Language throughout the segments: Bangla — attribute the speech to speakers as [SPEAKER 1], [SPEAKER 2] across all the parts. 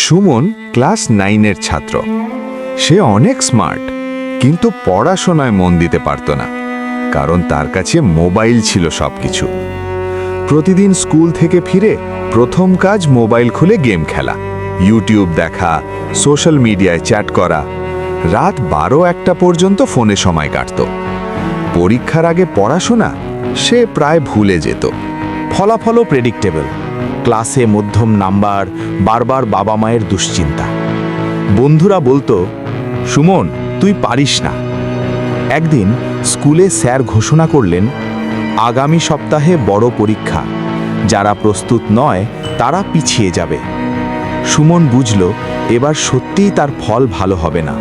[SPEAKER 1] সুমন ক্লাস 9-এর ছাত্র। সে অনেক স্মার্ট, কিন্তু পড়াশোনায় মন দিতে পারত না, কারণ তার কাছে মোবাইল ছিল সবকিছু। প্রতিদিন স্কুল থেকে ফিরে প্রথম কাজ মোবাইল খুলে গেম খেলা, ইউটিউব দেখা, সোশ্যাল মিডিয়ায় চ্যাট করা। রাত 12-1টা পর্যন্ত ফোনে সময় কাটত। পরীক্ষার আগে পড়াশোনা সে প্রায় ভুলে যেত।
[SPEAKER 2] ফলাফলও প্রেডিক্টেবল, ক্লাসে মধ্যম নাম্বার, বারবার বাবা মায়ের দুশ্চিন্তা। বন্ধুরা বলতো, সুমন তুই পারিস না। একদিন স্কুলে স্যার ঘোষণা করলেন, আগামী সপ্তাহে বড় পরীক্ষা, যারা প্রস্তুত নয় তারা পিছিয়ে যাবে। সুমন বুঝল এবার সত্যিই তার ফল ভালো হবে না।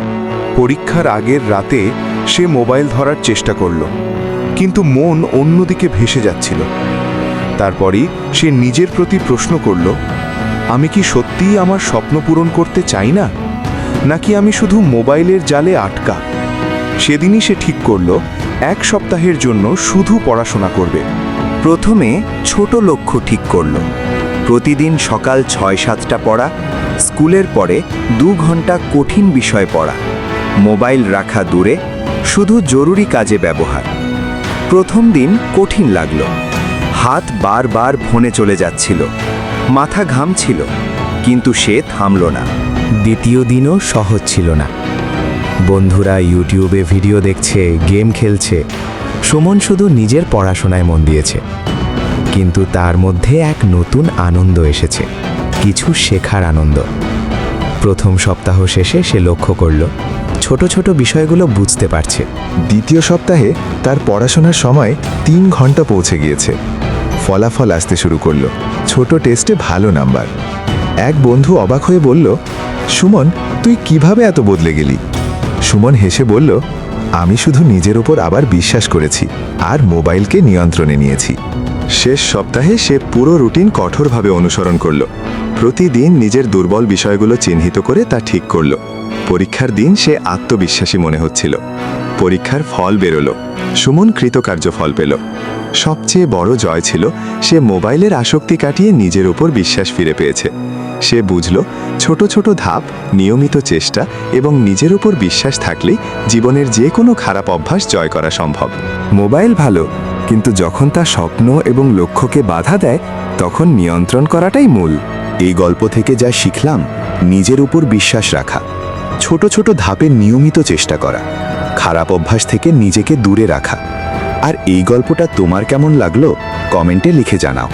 [SPEAKER 3] পরীক্ষার আগের রাতে সে মোবাইল ধরার চেষ্টা করল, কিন্তু মন অন্যদিকে ভেসে যাচ্ছিল। তারপরই সে নিজের প্রতি প্রশ্ন করল, আমি কি সত্যিই আমার স্বপ্ন পূরণ করতে চাই না, নাকি আমি শুধু মোবাইলের জালে আটকা? সেদিনই সে ঠিক করল 1 সপ্তাহের জন্য শুধু পড়াশোনা করবে।
[SPEAKER 4] প্রথমে ছোট লক্ষ্য ঠিক করল। প্রতিদিন সকাল 6-7টা পড়া, স্কুলের পরে 2 ঘন্টা কঠিন বিষয় পড়া, মোবাইল রাখা দূরে, শুধু জরুরি কাজে ব্যবহার। প্রথম দিন কঠিন লাগল, হাত বারবার ফোনে চলে যাচ্ছিল, মাথা ঘামছিল, কিন্তু সে থামল না। দ্বিতীয় দিনও সহজ ছিল না। বন্ধুরা ইউটিউবে ভিডিও দেখছে, গেম খেলছে, সুমন শুধু নিজের পড়াশোনায় মন দিয়েছে। কিন্তু তার মধ্যে এক নতুন আনন্দ এসেছে, কিছু শেখার আনন্দ। প্রথম সপ্তাহ শেষে সে লক্ষ্য করল, ছোট ছোট বিষয়গুলো বুঝতে পারছে।
[SPEAKER 1] দ্বিতীয় সপ্তাহে তার পড়াশোনার সময় 3 ঘন্টা পৌঁছে গিয়েছে। ফলাফল আসতে শুরু করলো, ছোট টেস্টে ভালো নাম্বার। এক বন্ধু অবাক হয়ে বলল, সুমন তুই কিভাবে এত বদলে গেলি? সুমন হেসে বলল, আমি শুধু নিজের উপর আবার বিশ্বাস করেছি আর মোবাইলকে নিয়ন্ত্রণে নিয়েছি। শেষ সপ্তাহে সে পুরো রুটিন কঠোরভাবে অনুসরণ করল। প্রতিদিন নিজের দুর্বল বিষয়গুলো চিহ্নিত করে তা ঠিক করল। পরীক্ষার দিন সে আত্মবিশ্বাসী মনে হচ্ছিল। পরীক্ষার ফল বেরোলো, সুমন কৃতকার্য ফল পেল। সবচেয়ে বড় জয় ছিল সে মোবাইলের আসক্তি কাটিয়ে নিজের উপর বিশ্বাস ফিরে পেয়েছে। সে বুঝল, ছোট ছোট ধাপ, নিয়মিত চেষ্টা এবং নিজের উপর বিশ্বাস থাকলেই জীবনের যে কোনো খারাপ অভ্যাস জয় করা সম্ভব। মোবাইল ভালো, কিন্তু যখন তা স্বপ্ন এবং লক্ষ্যকে বাধা দেয়, তখন নিয়ন্ত্রণ করাটাই মূল। এই গল্প থেকে যা শিখলাম, নিজের উপর বিশ্বাস রাখা, ছোট ছোট ধাপে নিয়মিত চেষ্টা করা, খারাপ অভ্যাস থেকে নিজেকে দূরে রাখা। আর এই গল্পটা তোমার কেমন লাগলো কমেন্টে লিখে জানাও।